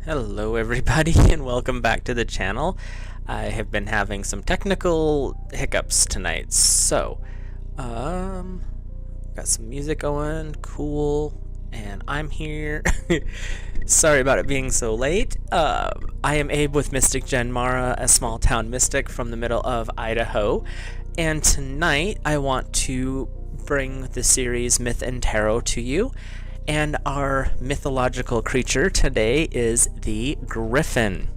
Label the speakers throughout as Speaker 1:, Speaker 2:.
Speaker 1: Hello everybody and welcome back to the channel. I have been having some technical hiccups tonight, so got some music going, cool, and I'm here. Sorry about it being so late. I am Abe with Mystic Gen Mara, a small town mystic from the middle of Idaho, and tonight I want to bring the series Myth and Tarot to you. And our mythological creature today is the Griffin.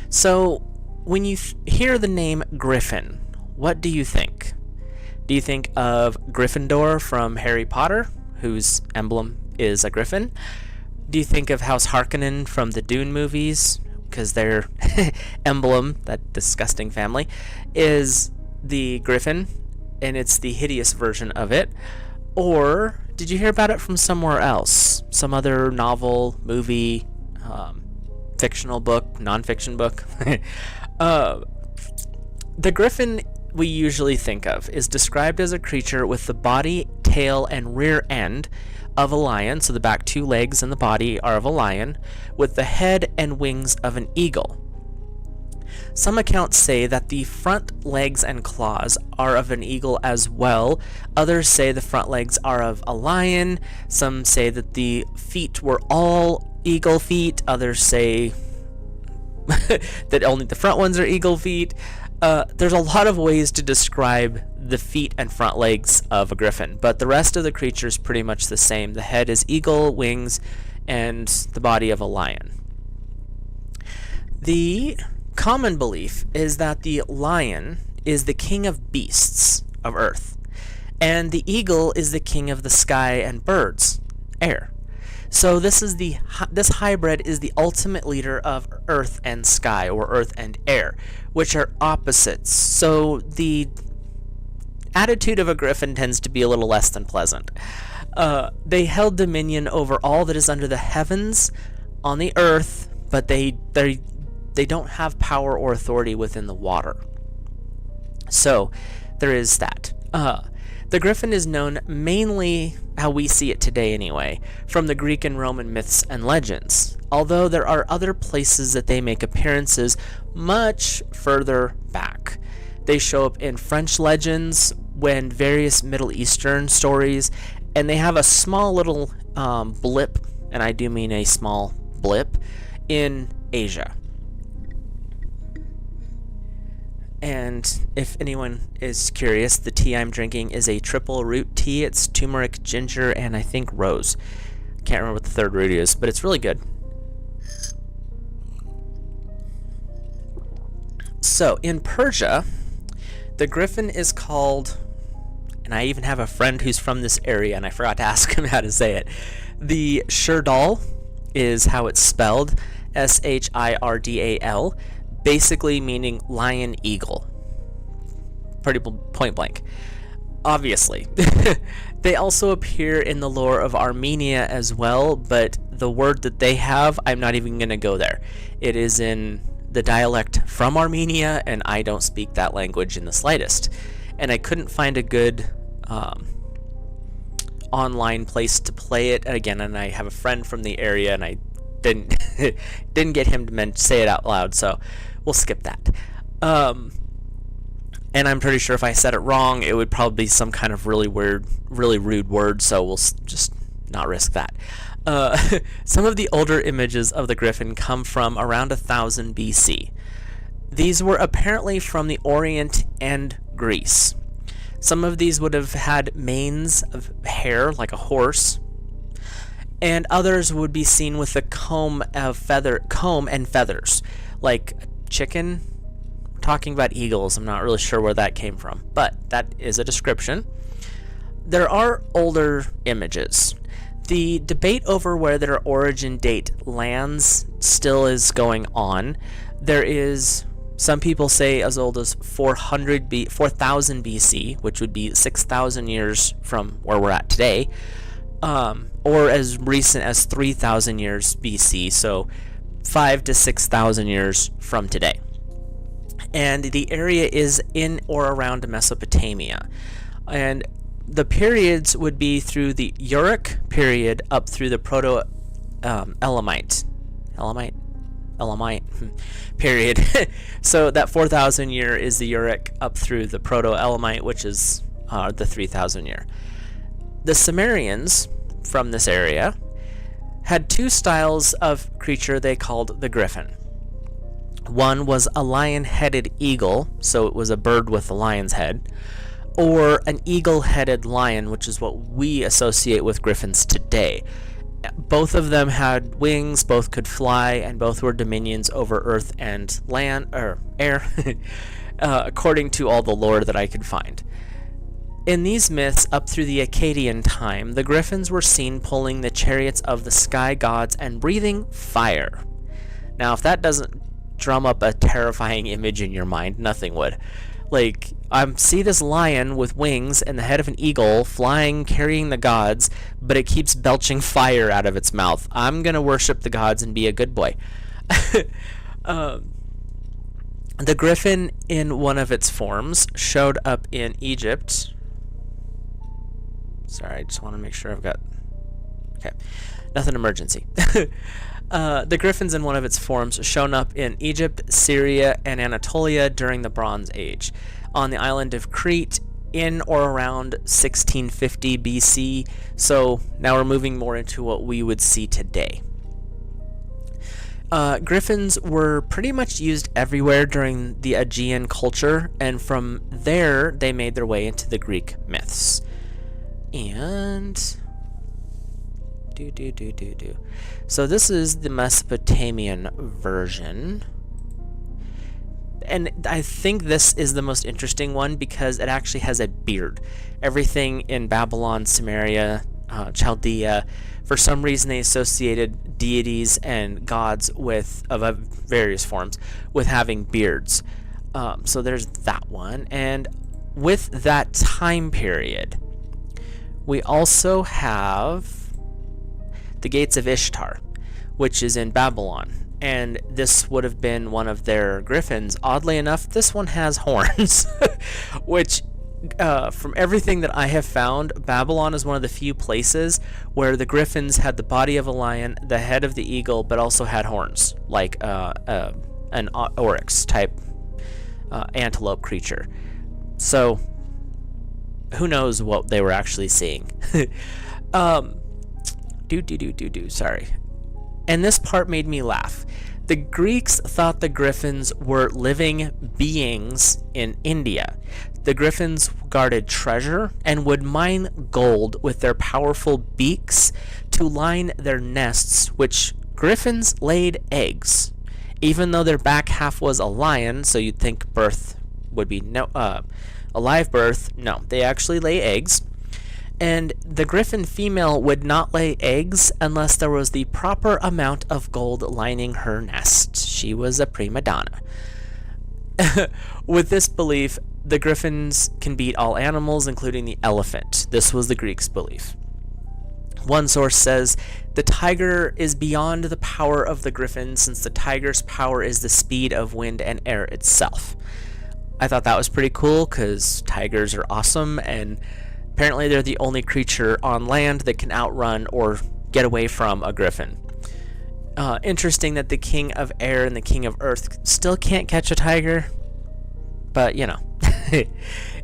Speaker 1: So, when you hear the name Griffin, what do you think? Do you think of Gryffindor from Harry Potter, whose emblem is a griffin? Do you think of House Harkonnen from the Dune movies, because their emblem, that disgusting family, is the griffin, and it's the hideous version of it? Or did you hear about it from somewhere else? Some other novel, movie, fictional book, non-fiction book? The griffin we usually think of is described as a creature with the body, tail, and rear end of a lion, so the back two legs and the body are of a lion, with the head and wings of an eagle. Some accounts say that the front legs and claws are of an eagle as well. Others say the front legs are of a lion. Some say that the feet were all eagle feet. Others say that only the front ones are eagle feet. There's a lot of ways to describe the feet and front legs of a griffin, but the rest of the creature is pretty much the same. The head is eagle, wings, and the body of a lion. The common belief is that the lion is the king of beasts of earth, and the eagle is the king of the sky and birds, air. So this hybrid is the ultimate leader of earth and sky, or earth and air, which are opposites. So the attitude of a griffin tends to be a little less than pleasant. They held dominion over all that is under the heavens on the earth, but they don't have power or authority within the water. So there is that. The griffin is known mainly, how we see it today anyway, from the Greek and Roman myths and legends, although there are other places that they make appearances much further back. They show up in French legends, when various Middle Eastern stories, and they have a small little blip, and I do mean a small blip, in Asia. And if anyone is curious, the tea I'm drinking is a triple root tea. It's turmeric, ginger, and I think rose. Can't remember what the third root is, but it's really good. So, in Persia, the griffin is called, and I even have a friend who's from this area, and I forgot to ask him how to say it. The Shirdal is how it's spelled, Shirdal. Basically meaning lion eagle. Pretty point blank. Obviously. They also appear in the lore of Armenia as well, but the word that they have, I'm not even going to go there. It is in the dialect from Armenia, and I don't speak that language in the slightest. And I couldn't find a good online place to play it. Again, and I have a friend from the area, and I didn't get him to say it out loud, so we'll skip that. And I'm pretty sure if I said it wrong, it would probably be some kind of really weird, really rude word, so we'll just not risk that. Some of the older images of the griffin come from around 1000 BC. These were apparently from the Orient and Greece. Some of these would have had manes of hair, like a horse, and others would be seen with a comb and feathers, like a chicken. We're talking about eagles. I'm not really sure where that came from, but that is a description. There are older images. The debate over where their origin date lands still is going on. There is, some people say, as old as 4000 BC, which would be 6,000 years from where we're at today, or as recent as 3,000 years BC, so 5 to 6,000 years from today. And the area is in or around Mesopotamia. And the periods would be through the Uruk period up through the Proto-Elamite Elamite period. So that 4,000 year is the Uruk up through the Proto-Elamite, which is the 3,000 year. The Sumerians from this area had two styles of creature they called the Griffin. One was a lion-headed eagle, so it was a bird with a lion's head, or an eagle-headed lion, which is what we associate with griffins today. Both of them had wings, both could fly, and both were dominions over earth and land, or air, according to all the lore that I could find. In these myths, up through the Akkadian time, the griffins were seen pulling the chariots of the sky gods and breathing fire. Now, if that doesn't drum up a terrifying image in your mind, nothing would. Like, I see this lion with wings and the head of an eagle flying, carrying the gods, but it keeps belching fire out of its mouth. I'm gonna worship the gods and be a good boy. The griffin in one of its forms showed up in Egypt. Sorry, I just want to make sure I've got... Okay, nothing emergency. The griffins in one of its forms shown up in Egypt, Syria, and Anatolia during the Bronze Age. On the island of Crete in or around 1650 BC, so now we're moving more into what we would see today. Griffins were pretty much used everywhere during the Aegean culture, and from there they made their way into the Greek myths. And... So this is the Mesopotamian version. And I think this is the most interesting one because it actually has a beard. Everything in Babylon, Sumeria, Chaldea, for some reason they associated deities and gods with of various forms with having beards. So there's that one. And with that time period, we also have the Gates of Ishtar, which is in Babylon, and this would have been one of their griffins. Oddly enough, this one has horns, which from everything that I have found, Babylon is one of the few places where the griffins had the body of a lion, the head of the eagle, but also had horns, like an oryx type antelope creature. So who knows what they were actually seeing. Sorry. And this part made me laugh. The Greeks thought the griffins were living beings in India. The griffins guarded treasure and would mine gold with their powerful beaks to line their nests, which griffins laid eggs. Even though their back half was a lion, so you'd think birth would be a live birth, no, they actually lay eggs. And the griffin female would not lay eggs unless there was the proper amount of gold lining her nest. She was a prima donna. With this belief, the griffins can beat all animals, including the elephant. This was the Greeks' belief. One source says, the tiger is beyond the power of the griffin, since the tiger's power is the speed of wind and air itself. I thought that was pretty cool, because tigers are awesome, and apparently they're the only creature on land that can outrun or get away from a griffin. Interesting that the king of air and the king of earth still can't catch a tiger, but you know.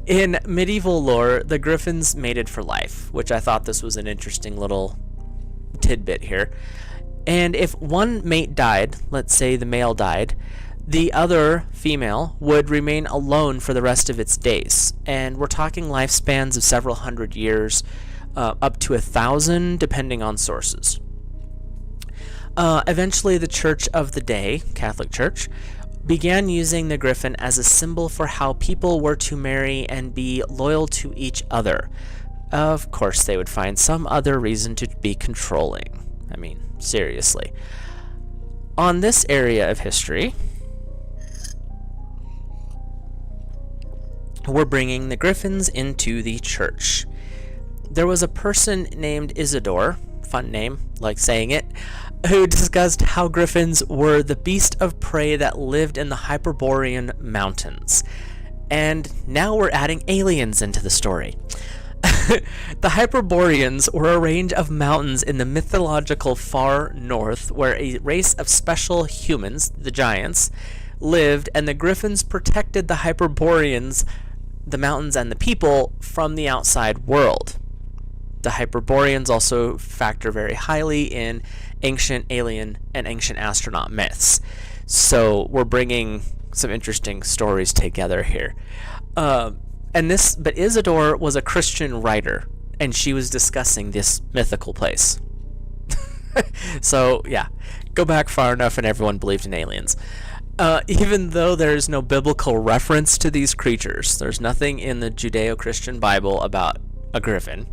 Speaker 1: In medieval lore, the griffins mated for life, which I thought this was an interesting little tidbit here. And if one mate died, let's say the male died, the other female would remain alone for the rest of its days. And we're talking lifespans of several hundred years, up to 1,000, depending on sources. Eventually, the Church of the Day, Catholic Church, began using the griffin as a symbol for how people were to marry and be loyal to each other. Of course, they would find some other reason to be controlling. I mean, seriously. On this area of history, we're bringing the griffins into the church. There was a person named Isidore, fun name, like saying it, who discussed how griffins were the beast of prey that lived in the Hyperborean mountains. And now we're adding aliens into the story. The Hyperboreans were a range of mountains in the mythological far north where a race of special humans, the giants, lived, and the Griffins protected the Hyperboreans, the mountains, and the people from the outside world. The Hyperboreans also factor very highly in ancient alien and ancient astronaut myths. So we're bringing some interesting stories together here. But Isidore was a Christian writer, and she was discussing this mythical place. So, yeah, go back far enough and everyone believed in aliens. Even though there's no biblical reference to these creatures, there's nothing in the Judeo-Christian Bible about a griffin.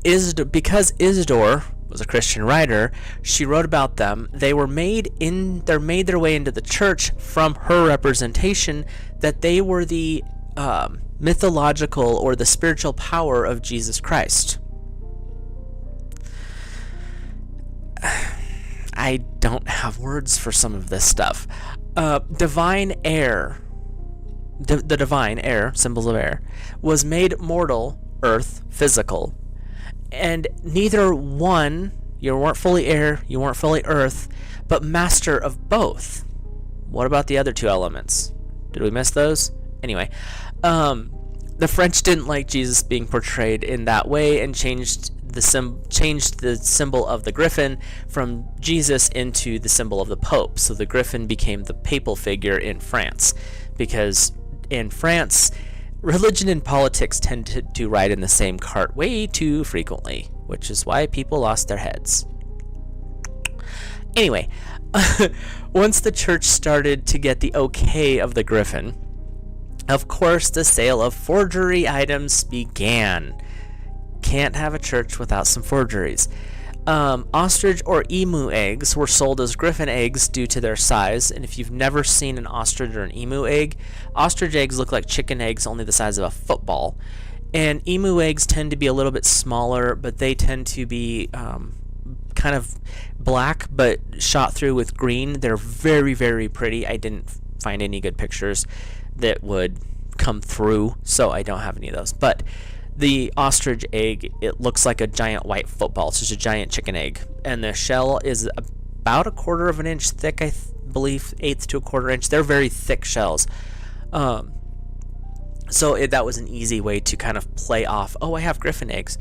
Speaker 1: Because Isidore was a Christian writer, she wrote about them. They made their way into the church from her representation that they were the mythological or the spiritual power of Jesus Christ. I don't have words for some of this stuff. Divine air, the divine air, symbols of air, was made mortal, earth, physical, and neither one, you weren't fully air, you weren't fully earth, but master of both. What about the other two elements? Did we miss those? Anyway, the French didn't like Jesus being portrayed in that way and changed the symbol of the griffin from Jesus into the symbol of the Pope. So the griffin became the papal figure in France, because in France, religion and politics tend to ride in the same cart way too frequently, which is why people lost their heads. Anyway, once the church started to get the okay of the griffin, of course the sale of forgery items began. Can't have a church without some forgeries. Ostrich or emu eggs were sold as griffin eggs due to their size, and if you've never seen an ostrich or an emu egg, ostrich eggs look like chicken eggs, only the size of a football, and emu eggs tend to be a little bit smaller, but they tend to be kind of black but shot through with green. They're very, very pretty. I didn't find any good pictures that would come through, so I don't have any of those, but the ostrich egg, it looks like a giant white football. It's just a giant chicken egg. And the shell is about 1/4 of an inch thick, I believe, 1/8 to 1/4 inch. They're very thick shells. So that was an easy way to kind of play off, oh, I have griffin eggs.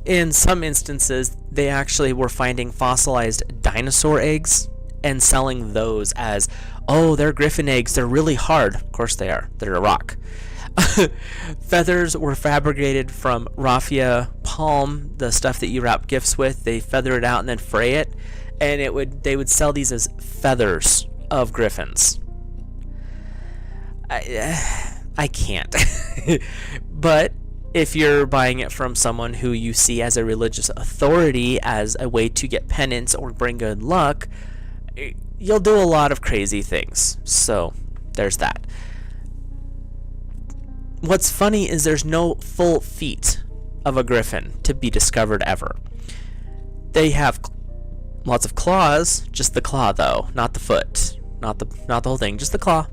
Speaker 1: In some instances, they actually were finding fossilized dinosaur eggs and selling those as, oh, they're griffin eggs. They're really hard. Of course they are. They're a rock. Feathers were fabricated from raffia palm, the stuff that you wrap gifts with. They feather it out and then fray it, and they would sell these as feathers of griffins. I can't. But if you're buying it from someone who you see as a religious authority, as a way to get penance or bring good luck, you'll do a lot of crazy things. So there's that. What's funny is there's no full feet of a griffin to be discovered ever. They have lots of claws, just the claw though, not the foot, not the whole thing, just the claw.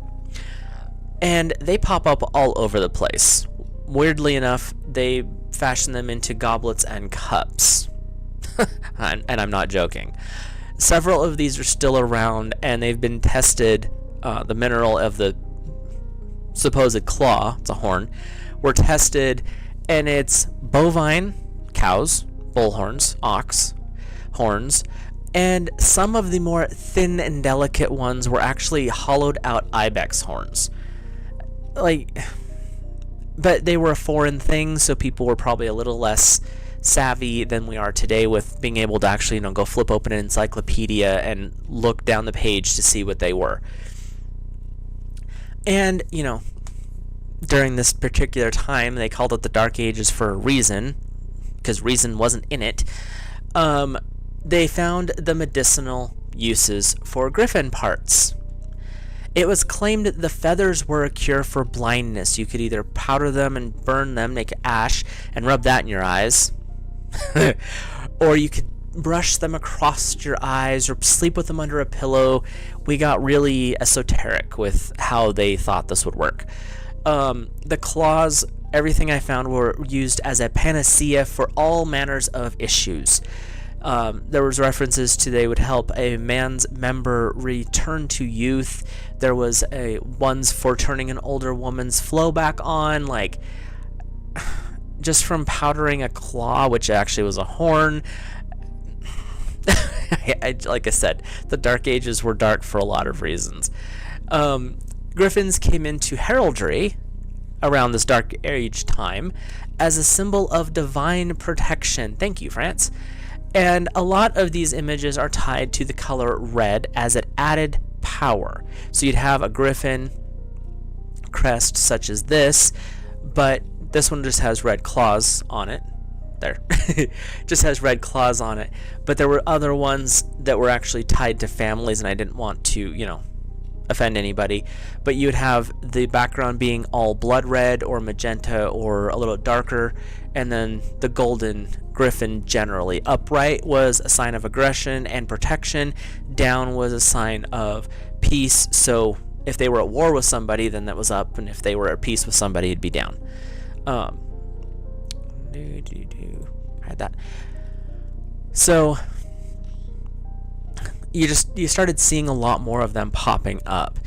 Speaker 1: And they pop up all over the place. Weirdly enough, they fashion them into goblets and cups. And I'm not joking. Several of these are still around, and they've been tested. The mineral of the supposed claw, it's a horn, were tested, and it's bovine, cows, bull horns, ox horns, and some of the more thin and delicate ones were actually hollowed out ibex horns. But they were a foreign thing, so people were probably a little less savvy than we are today with being able to actually, go flip open an encyclopedia and look down the page to see what they were. And, during this particular time, they called it the Dark Ages for a reason, because reason wasn't in it. They found the medicinal uses for griffin parts. It was claimed that the feathers were a cure for blindness. You could either powder them and burn them, make ash, and rub that in your eyes, or you could brush them across your eyes or sleep with them under a pillow. We got really esoteric with how they thought this would work. The claws everything I found were used as a panacea for all manners of issues. There was references to they would help a man's member return to youth. There was ones for turning an older woman's flow back on, like just from powdering a claw, which actually was a horn. Like I said, the Dark Ages were dark for a lot of reasons. Griffins came into heraldry around this Dark Age time as a symbol of divine protection. Thank you, France. And a lot of these images are tied to the color red as it added power. So you'd have a griffin crest such as this, but this one just has red claws on it. There. Just has red claws on it. But there were other ones that were actually tied to families, and I didn't want to, offend anybody. But you would have the background being all blood red or magenta or a little darker, and then the golden griffin generally. Upright was a sign of aggression and protection. Down was a sign of peace. So if they were at war with somebody, then that was up, and if they were at peace with somebody, it'd be down. Had that. So you started seeing a lot more of them popping up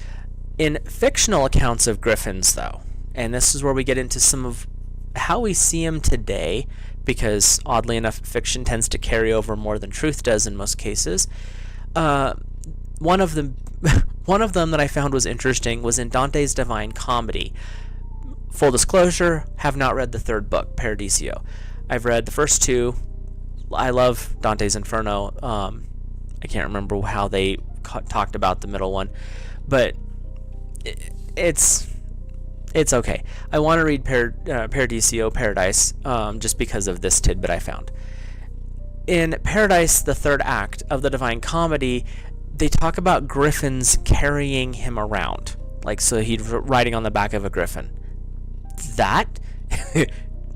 Speaker 1: in fictional accounts of griffins, though, and this is where we get into some of how we see them today, because oddly enough, fiction tends to carry over more than truth does in most cases. One of them that I found was interesting was in Dante's Divine Comedy. Full disclosure, have not read the third book, Paradiso. I've read the first two. I love Dante's Inferno. I can't remember how they talked about the middle one, but it's okay. I want to read Paradiso, Paradise, just because of this tidbit I found. In Paradise, the third act of the Divine Comedy, they talk about griffins carrying him around, like so he'd riding on the back of a griffin. That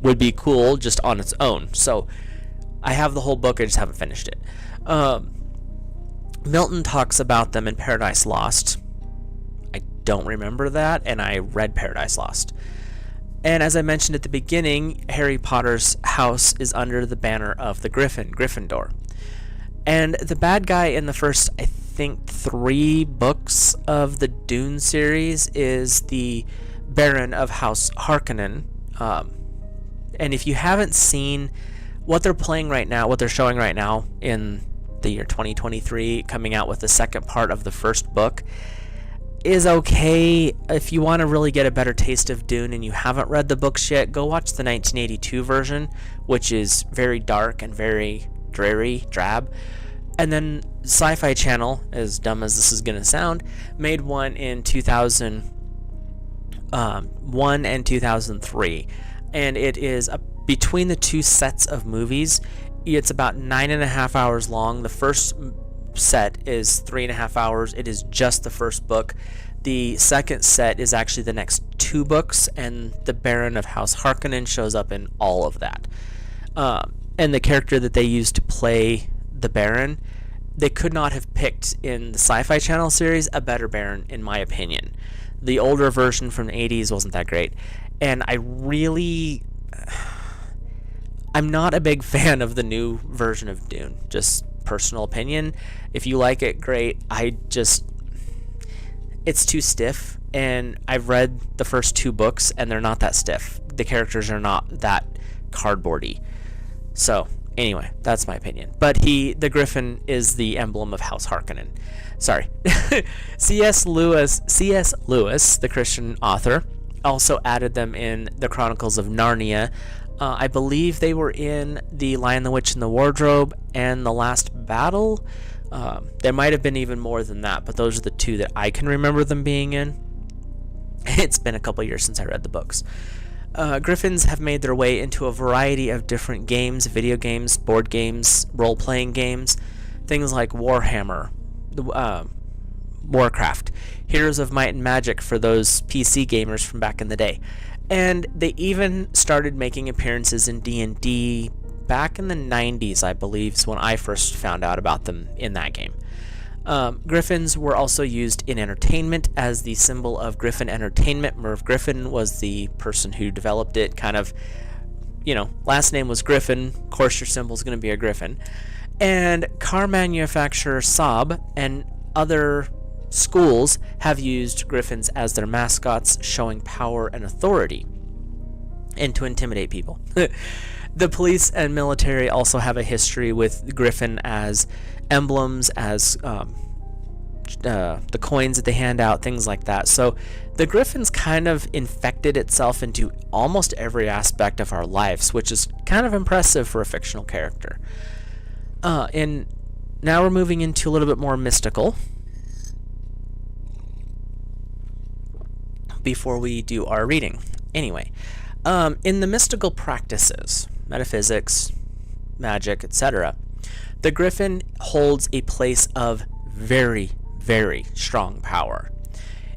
Speaker 1: would be cool just on its own. So I have the whole book, I just haven't finished it. Milton talks about them in Paradise Lost. I don't remember that, and I read Paradise Lost. And as I mentioned at the beginning, Harry Potter's house is under the banner of the Griffin, Gryffindor. And the bad guy in the first, I think, 3 books of the Dune series is the Baron of House Harkonnen. And if you haven't seen what they're playing right now, what they're showing right now in the year 2023, coming out with the second part of the first book, is okay. If you want to really get a better taste of Dune and you haven't read the books yet, go watch the 1982 version, which is very dark and very dreary, drab. And then Sci-Fi Channel, as dumb as this is going to sound, made one in 2001 and 2003. And it is between the two sets of movies, it's about 9.5 hours long. The first set is 3.5 hours. It is just the first book. The second set is actually the next 2 books, and the Baron of House Harkonnen shows up in all of that. And the character that they used to play the Baron, they could not have picked in the Sci-Fi Channel series a better Baron, in my opinion. The older version from the 80s wasn't that great, and I'm not a big fan of the new version of Dune. Just personal opinion. If you like it, great. It's too stiff, and I've read the first 2 books, and they're not that stiff. The characters are not that cardboardy. So, anyway, that's my opinion. But the Griffin is the emblem of House Harkonnen. Sorry. C.S. Lewis, the Christian author, also added them in the Chronicles of Narnia. I believe they were in The Lion, the Witch, and the Wardrobe and The Last Battle. There might have been even more than that, but those are the 2 that I can remember them being in. It's been a couple years since I read the books. Griffins have made their way into a variety of different games, video games, board games, role-playing games, things like Warhammer, Warcraft, Heroes of Might and Magic for those PC gamers from back in the day. And they even started making appearances in D&D back in the 90s, I believe, is when I first found out about them in that game. Griffins were also used in entertainment as the symbol of Griffin Entertainment. Merv Griffin was the person who developed it, kind of, last name was Griffin. Of course, your symbol is going to be a Griffin. And car manufacturer Saab and other schools have used Griffins as their mascots, showing power and authority and to intimidate people. The police and military also have a history with Griffin as emblems, as the coins that they hand out, things like that. So the Griffins kind of infected itself into almost every aspect of our lives, which is kind of impressive for a fictional character. And now we're moving into a little bit more mystical before we do our reading. Anyway, in the mystical practices, metaphysics, magic, etc., the Griffin holds a place of very, very strong power.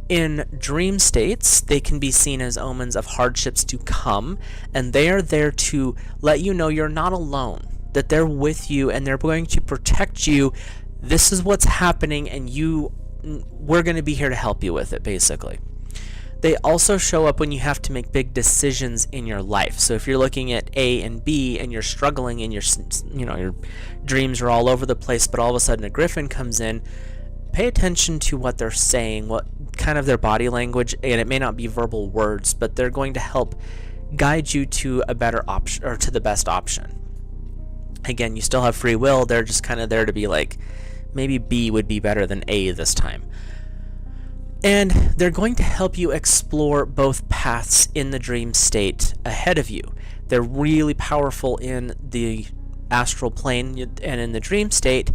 Speaker 1: In dream states, they can be seen as omens of hardships to come, and they are there to let you know you're not alone, that they're with you and they're going to protect you. This is what's happening, and we're going to be here to help you with it, basically. They also show up when you have to make big decisions in your life. So if you're looking at A and B and you're struggling and your dreams are all over the place, but all of a sudden a Griffin comes in, pay attention to what they're saying, what kind of their body language, and it may not be verbal words, but they're going to help guide you to a better option, or to the best option. Again, you still have free will. They're just kind of there to be like, maybe B would be better than A this time. And they're going to help you explore both paths in the dream state ahead of you. They're really powerful in the astral plane and in the dream state.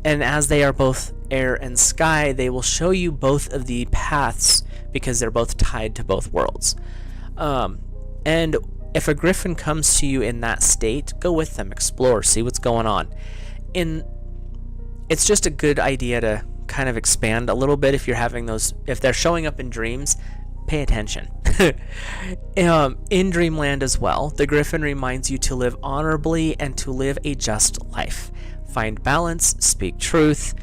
Speaker 1: And as they are both air and sky, they will show you both of the paths because they're both tied to both worlds. And if a Griffin comes to you in that state, go with them, explore, see what's going on. It's just a good idea to kind of expand a little bit if they're showing up in dreams, pay attention. In dreamland as well, the Griffin reminds you to live honorably and to live a just life. Find balance, speak truth.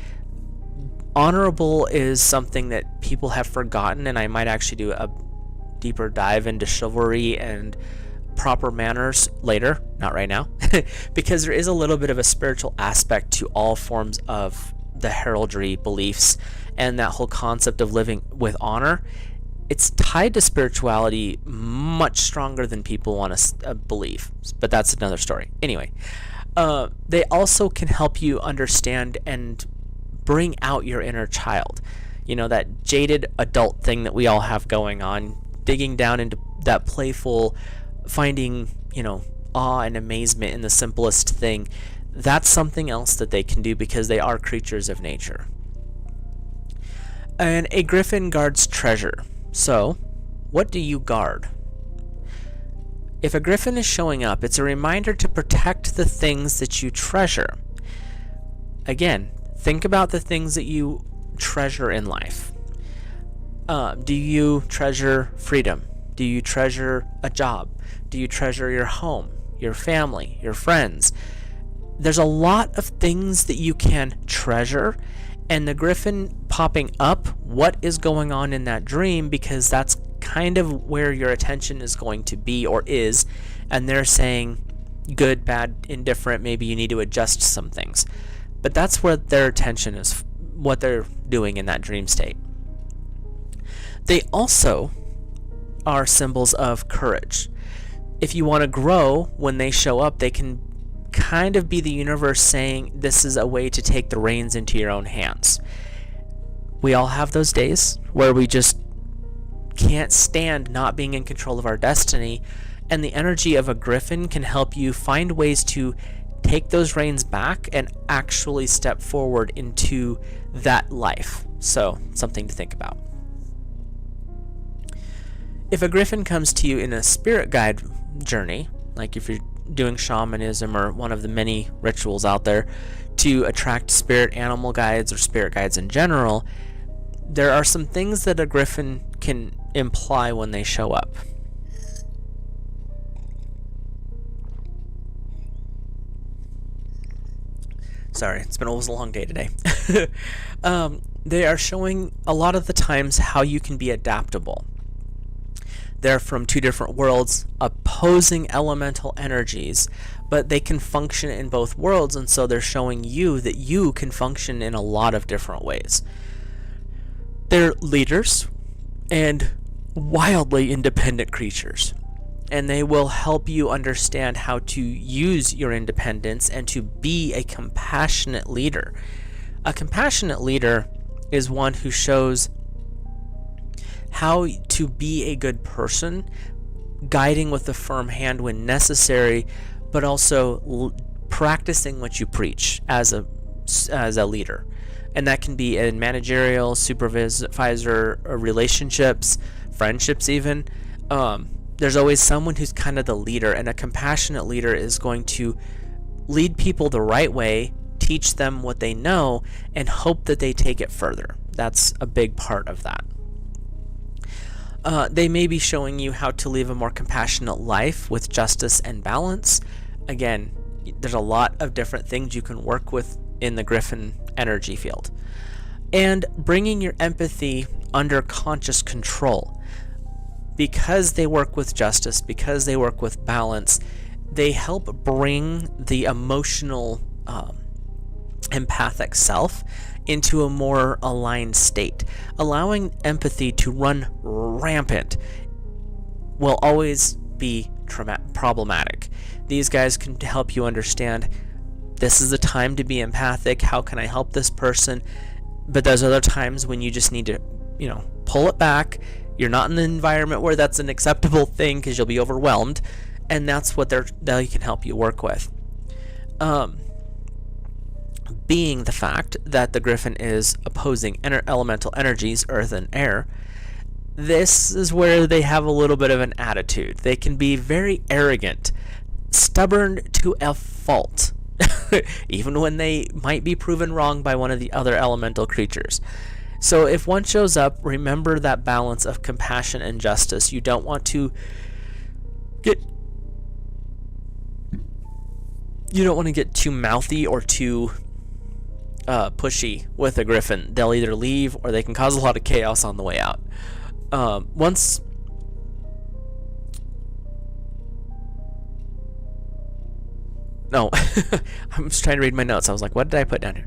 Speaker 1: Honorable is something that people have forgotten, and I might actually do a deeper dive into chivalry and proper manners later, not right now, because there is a little bit of a spiritual aspect to all forms of the heraldry beliefs and that whole concept of living with honor. It's tied to spirituality much stronger than people want to believe, but that's another story. Anyway, they also can help you understand and bring out your inner child, that jaded adult thing that we all have going on, digging down into that playful, finding awe and amazement in the simplest thing. That's something else that they can do because they are creatures of nature. And a Griffin guards treasure. So, what do you guard? If a Griffin is showing up, it's a reminder to protect the things that you treasure. Again, think about the things that you treasure in life. Do you treasure freedom? Do you treasure a job? Do you treasure your home, your family, your friends? There's a lot of things that you can treasure, and the Griffin popping up, what is going on in that dream, because that's kind of where your attention is going to be, or is, and they're saying good, bad, indifferent, maybe you need to adjust some things. But that's where their attention is, what they're doing in that dream state. They also are symbols of courage. If you want to grow, when they show up, they can kind of be the universe saying this is a way to take the reins into your own hands. We all have those days where we just can't stand not being in control of our destiny, and the energy of a Griffin can help you find ways to take those reins back and actually step forward into that life. So, something to think about. If a Griffin comes to you in a spirit guide journey, like if you're doing shamanism or one of the many rituals out there to attract spirit animal guides or spirit guides in general, there are some things that a Griffin can imply when they show up. Sorry, it's been almost a long day today. They are showing a lot of the times how you can be adaptable. They're from two different worlds, opposing elemental energies, but they can function in both worlds, and so they're showing you that you can function in a lot of different ways. They're leaders and wildly independent creatures, and they will help you understand how to use your independence and to be a compassionate leader. A compassionate leader is one who shows how to be a good person, guiding with a firm hand when necessary, but also practicing what you preach as a leader. And that can be in managerial, supervisor, relationships, friendships even. There's always someone who's kind of the leader, and a compassionate leader is going to lead people the right way, teach them what they know, and hope that they take it further. That's a big part of that. They may be showing you how to live a more compassionate life with justice and balance. Again, there's a lot of different things you can work with in the Griffin energy field. And bringing your empathy under conscious control. Because they work with justice, because they work with balance, they help bring the emotional, empathic self into a more aligned state. Allowing empathy to run rampant will always be problematic. These guys can help you understand, this is the time to be empathic, how can I help this person? But there's other times when you just need to, pull it back. You're not in the environment where that's an acceptable thing because you'll be overwhelmed, and that's what they can help you work with. Being the fact that the Griffin is opposing elemental energies, earth and air, this is where they have a little bit of an attitude. They can be very arrogant, stubborn to a fault, even when they might be proven wrong by one of the other elemental creatures. So if one shows up, remember that balance of compassion and justice. You don't want to get too mouthy or too pushy with a Griffin. They'll either leave or they can cause a lot of chaos on the way out. No, I'm just trying to read my notes. I was like, what did I put down here?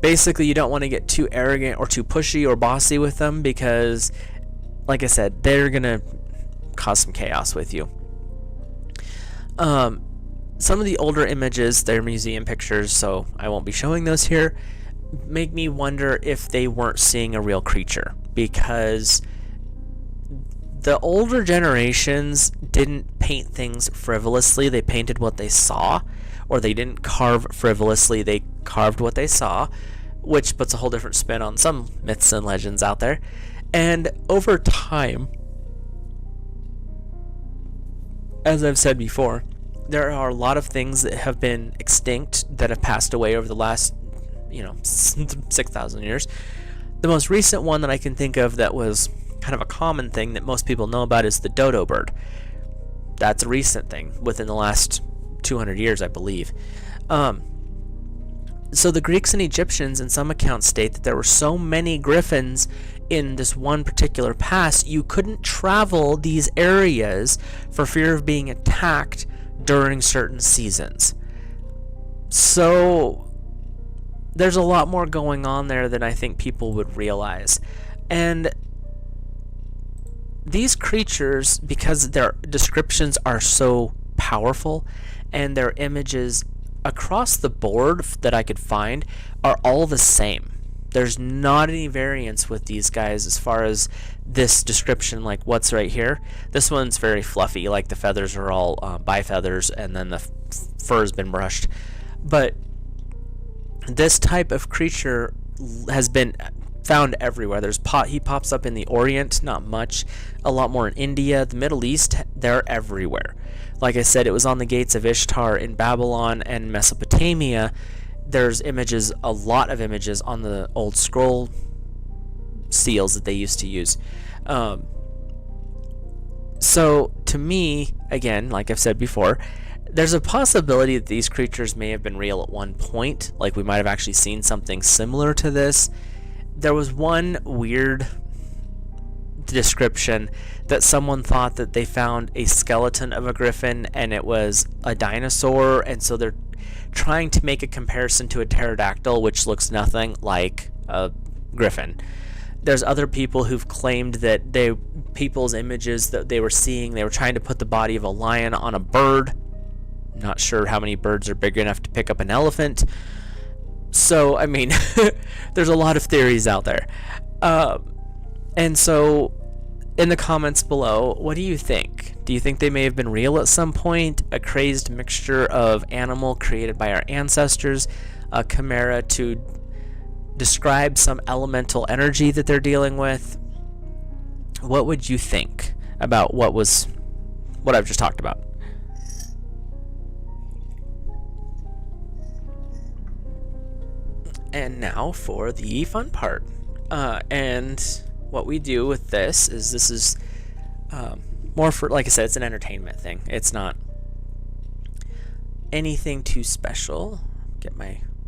Speaker 1: Basically, you don't want to get too arrogant or too pushy or bossy with them because, like I said, they're going to cause some chaos with you. Some of the older images, they're museum pictures, so I won't be showing those here, make me wonder if they weren't seeing a real creature, because the older generations didn't paint things frivolously. They painted what they saw, or they didn't carve frivolously. They carved what they saw, which puts a whole different spin on some myths and legends out there. And over time, as I've said before, there are a lot of things that have been extinct that have passed away over the last, 6,000 years. The most recent one that I can think of that was kind of a common thing that most people know about is the dodo bird. That's a recent thing within the last 200 years, I believe. So the Greeks and Egyptians in some accounts state that there were so many griffins in this one particular pass, you couldn't travel these areas for fear of being attacked during certain seasons. So there's a lot more going on there than I think people would realize. And these creatures, because their descriptions are so powerful and their images across the board that I could find are all the same. There's not any variance with these guys as far as this description, like what's right here. This one's very fluffy, like the feathers are all bifeathers and then the fur's been brushed. But this type of creature has been found everywhere. He pops up in the Orient, not much. A lot more in India, the Middle East. They're everywhere. Like I said, it was on the gates of Ishtar in Babylon and Mesopotamia. There's images, a lot of images on the old scroll seals that they used to use. So to me, again, like I've said before, There's a possibility that these creatures may have been real at one point, like we might have actually seen something similar to this. There was one weird description that someone thought that they found a skeleton of a griffin and it was a dinosaur, and so they're trying to make a comparison to a pterodactyl, which looks nothing like a griffin. There's other people who've claimed that people's images that they were seeing, they were trying to put the body of a lion on a bird. Not sure how many birds are big enough to pick up an elephant. So, I mean, there's a lot of theories out there. And so, in the comments below, what do you think? Do you think they may have been real at some point? A crazed mixture of animal created by our ancestors, a chimera to describe some elemental energy that they're dealing with? What would you think about what I've just talked about? And now for the fun part. And what we do with this is more for, like I said, it's an entertainment thing. It's not anything too special.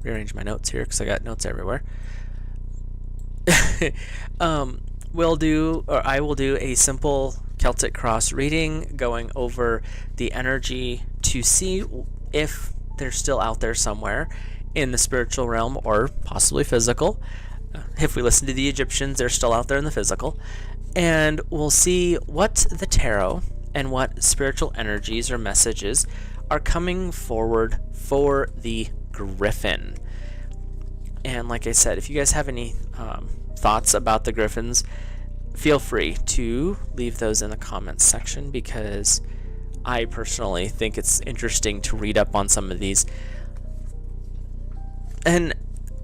Speaker 1: Rearrange my notes here because I got notes everywhere. I will do a simple Celtic cross reading going over the energy to see if they're still out there somewhere in the spiritual realm or possibly physical. If we listen to the Egyptians, they're still out there in the physical. And we'll see what the tarot and what spiritual energies or messages are coming forward for the Griffin. And like I said, if you guys have any thoughts about the Griffins, feel free to leave those in the comments section, because I personally think it's interesting to read up on some of these. And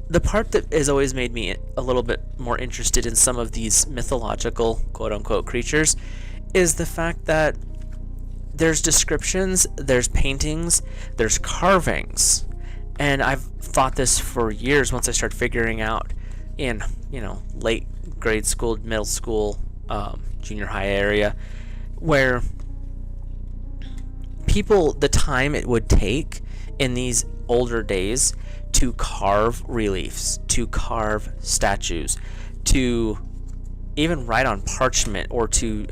Speaker 1: the part that has always made me a little bit more interested in some of these mythological quote-unquote creatures is the fact that there's descriptions, there's paintings, there's carvings. And I've thought this for years once I started figuring out in, late grade school, middle school, junior high area, where the time it would take in these older days to carve reliefs, to carve statues, to even write on parchment, or to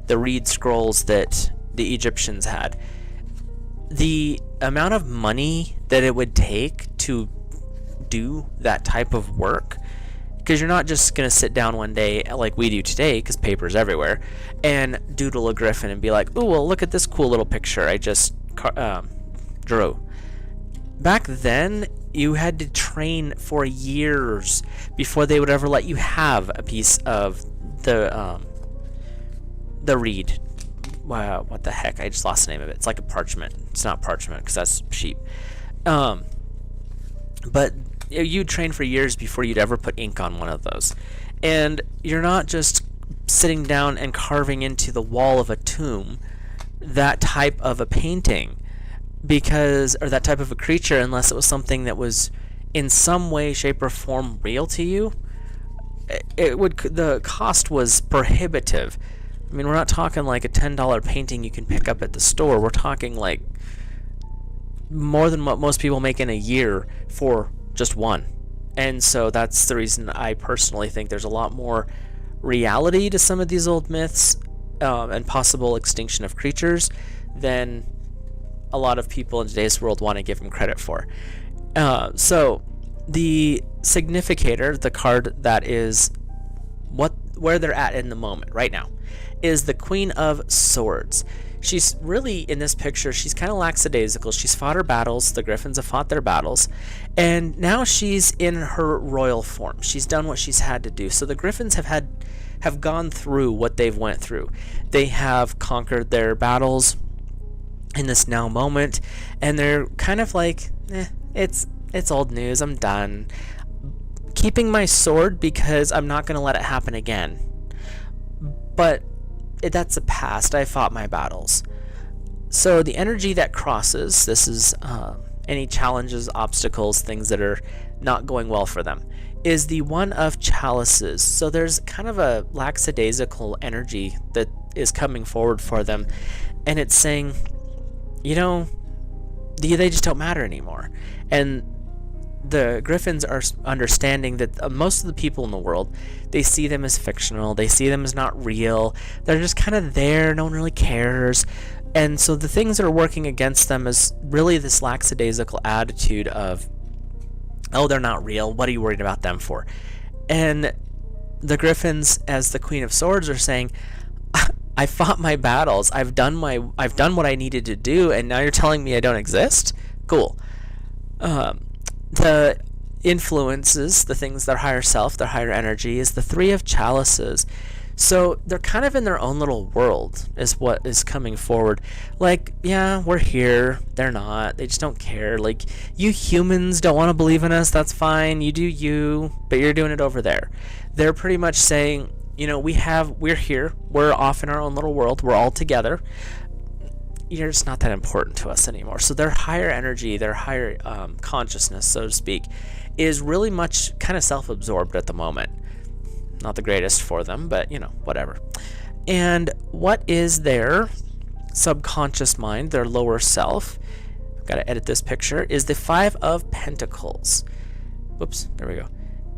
Speaker 1: the reed scrolls that the Egyptians had. The amount of money that it would take to do that type of work, because you're not just going to sit down one day like we do today, because paper's everywhere, and doodle a griffin and be like, oh, well, look at this cool little picture I just drew. Back then, you had to train for years before they would ever let you have a piece of the reed. Wow, what the heck? I just lost the name of it. It's like a parchment. It's not parchment because that's sheep. But you'd train for years before you'd ever put ink on one of those. And you're not just sitting down and carving into the wall of a tomb that type of a painting, or that type of a creature, unless it was something that was in some way, shape, or form real to you. The cost was prohibitive. I mean, we're not talking like a $10 painting you can pick up at the store. We're talking like more than what most people make in a year for just one. And so that's the reason I personally think there's a lot more reality to some of these old myths and possible extinction of creatures than a lot of people in today's world want to give them credit for. So the significator, the card that is where they're at in the moment right now, is the Queen of Swords. She's really, in this picture, she's kind of lackadaisical. She's fought her battles. The Griffins have fought their battles. And now she's in her royal form. She's done what she's had to do. So the Griffins have gone through what they've went through. They have conquered their battles in this now moment. And they're kind of like, it's old news. I'm done. Keeping my sword because I'm not going to let it happen again. But that's the past. I fought my battles. So the energy that crosses, this is any challenges, obstacles, things that are not going well for them, is the one of chalices. So there's kind of a lackadaisical energy that is coming forward for them, and it's saying, they just don't matter anymore. And the Griffins are understanding that most of the people in the world, they see them as fictional, they see them as not real, they're just kind of there, no one really cares. And so the things that are working against them is really this lackadaisical attitude of, oh, they're not real, what are you worried about them for? And the Griffins, as the Queen of Swords, are saying, I fought my battles, I've done what I needed to do, and now you're telling me I don't exist? Cool. The influences, the things, their higher self, their higher energy, is the Three of Chalices. So they're kind of in their own little world, is what is coming forward. Like, yeah, we're here, they're not, they just don't care. Like, you humans don't want to believe in us, that's fine, you do you, but you're doing it over there. They're pretty much saying, we're here, we're off in our own little world, we're all together. You're just not that important to us anymore. So their higher energy, their higher consciousness, so to speak, is really much kind of self-absorbed at the moment. Not the greatest for them, but whatever. And what is their subconscious mind, their lower self, I've got to edit this picture, is the Five of Pentacles. Whoops, there we go.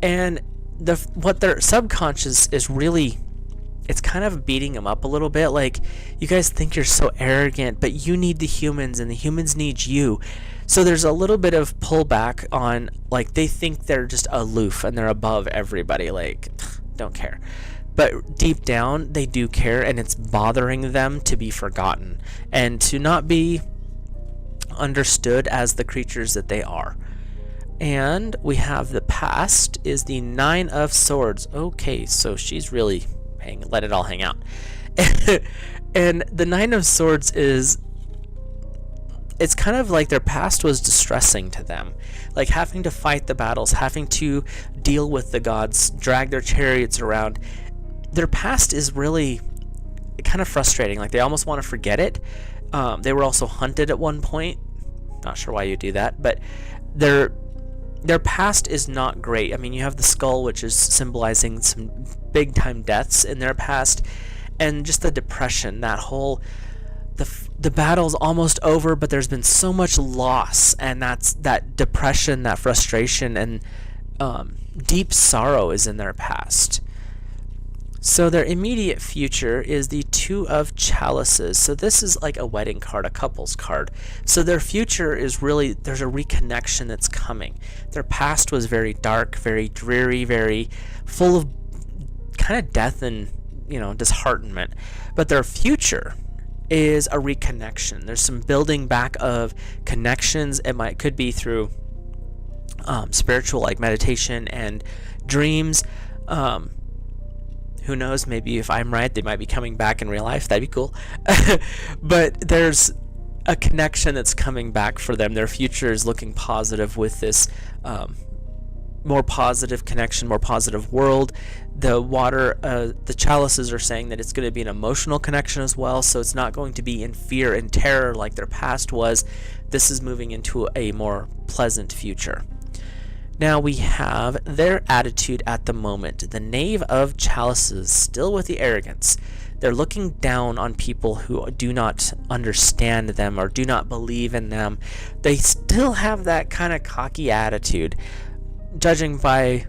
Speaker 1: And what their subconscious is really, it's kind of beating them up a little bit. Like, you guys think you're so arrogant, but you need the humans and the humans need you. So there's a little bit of pullback on, like, they think they're just aloof and they're above everybody, like, don't care. But deep down, they do care, and it's bothering them to be forgotten and to not be understood as the creatures that they are. And we have the past is the Nine of Swords. Okay, so she's really let it all hang out. And the Nine of Swords is, it's kind of like their past was distressing to them, like having to fight the battles, having to deal with the gods, drag their chariots around. Their past is really kind of frustrating, like they almost want to forget it. They were also hunted at one point, not sure why you do that, but their past is not great. I mean, you have the skull, which is symbolizing some big time deaths in their past, and just the depression, that whole, the battle's almost over, but there's been so much loss, and that depression, that frustration, and deep sorrow is in their past. So their immediate future is the Two of Chalices. So this is like a wedding card, a couple's card. So their future is really, there's a reconnection that's coming. Their past was very dark, very dreary, very full of kind of death and, disheartenment. But their future is a reconnection. There's some building back of connections. Could be through spiritual, like meditation and dreams. Who knows, maybe if I'm right, they might be coming back in real life. That'd be cool. But there's a connection that's coming back for them. Their future is looking positive with this more positive connection, more positive world. The chalices are saying that it's going to be an emotional connection as well, so it's not going to be in fear and terror like their past was. This is moving into a more pleasant future. Now we have their attitude at the moment. The Knave of Chalices, still with the arrogance. They're looking down on people who do not understand them or do not believe in them. They still have that kind of cocky attitude. Judging by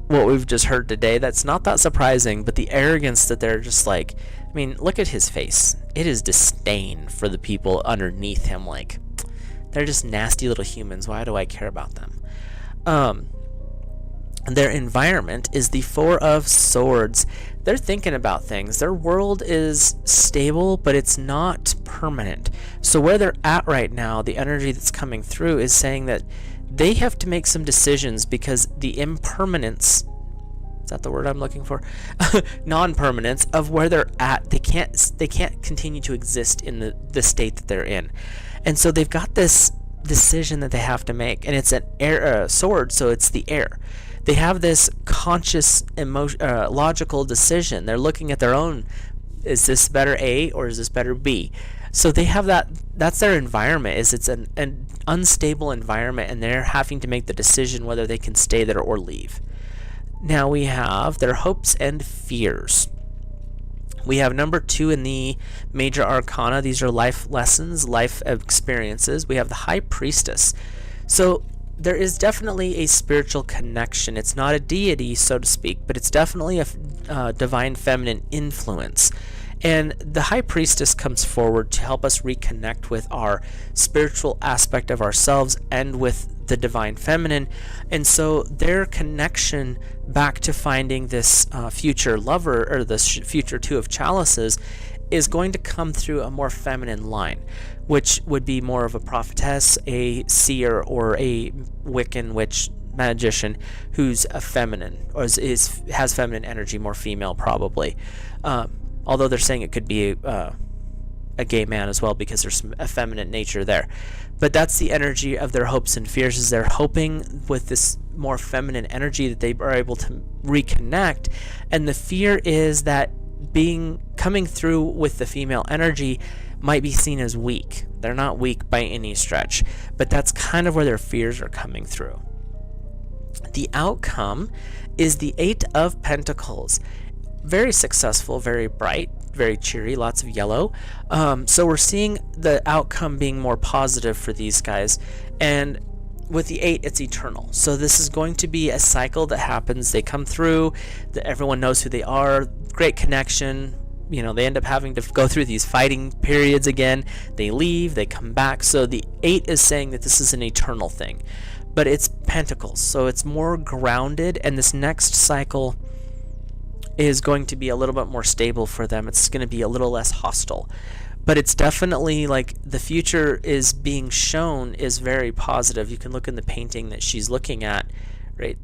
Speaker 1: what we've just heard today, that's not that surprising, but the arrogance that they're just like, I mean, look at his face. It is disdain for the people underneath him. Like, they're just nasty little humans. Why do I care about them? Their environment is the Four of Swords. They're thinking about things. Their world is stable, but it's not permanent. So where they're at right now, the energy that's coming through is saying that they have to make some decisions because the impermanence, is that the word I'm looking for? Non-permanence of where they're at. They can't continue to exist in the state that they're in. And so they've got this decision that they have to make, and it's an air sword, so it's the air. They have this conscious logical decision. They're looking at their own, is this better A or is this better B? So they have that's their environment, is it's an unstable environment, and they're having to make the decision whether they can stay there or leave. Now we have their hopes and fears. We have number 2 in the major arcana. These are life lessons, life experiences. We have the High Priestess. So there is definitely a spiritual connection. It's not a deity, so to speak, but it's definitely a divine feminine influence. And the High Priestess comes forward to help us reconnect with our spiritual aspect of ourselves and with the divine feminine. And so their connection back to finding this future lover, or this future 2 of chalices, is going to come through a more feminine line, which would be more of a prophetess, a seer, or a Wiccan witch magician who's a feminine, or has feminine energy, more female probably. Although they're saying it could be a gay man as well, because there's some effeminate nature there. But that's the energy of their hopes and fears, is they're hoping with this more feminine energy that they are able to reconnect. And the fear is that coming through with the female energy might be seen as weak. They're not weak by any stretch, but that's kind of where their fears are coming through. The outcome is the 8 of Pentacles. Very successful, very bright, very cheery, lots of yellow. So we're seeing the outcome being more positive for these guys. And with the 8, it's eternal. So this is going to be a cycle that happens. They come through, everyone knows who they are, great connection. They end up having to go through these fighting periods again. They leave, they come back. So the 8 is saying that this is an eternal thing. But it's Pentacles, so it's more grounded, and this next cycle is going to be a little bit more stable for them. It's going to be a little less hostile. But it's definitely like the future is being shown is very positive. You can look in the painting that she's looking at right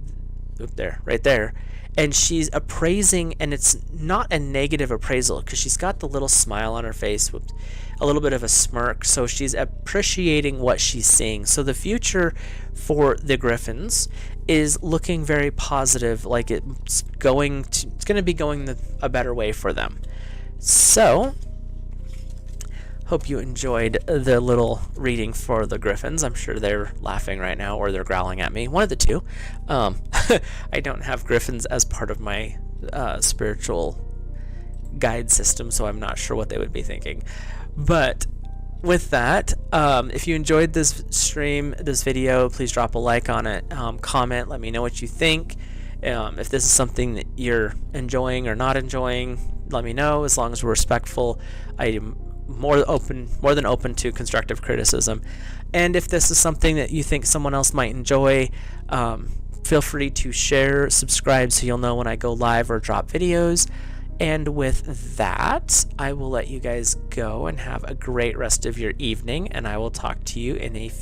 Speaker 1: there. And she's appraising, and it's not a negative appraisal, because she's got the little smile on her face with a little bit of a smirk. So she's appreciating what she's seeing. So the future for the Griffins is looking very positive, like it's going to be going a better way for them. So hope you enjoyed the little reading for the Griffins. I'm sure they're laughing right now, or they're growling at me. One of the two. I don't have Griffins as part of my spiritual guide system, so I'm not sure what they would be thinking. But with that, if you enjoyed this stream, this video, please drop a like on it. Comment, let me know what you think. If this is something that you're enjoying or not enjoying, let me know. As long as we're respectful, I am more than open to constructive criticism. And if this is something that you think someone else might enjoy, feel free to share, subscribe, so you'll know when I go live or drop videos. And with that, I will let you guys go and have a great rest of your evening, and I will talk to you in a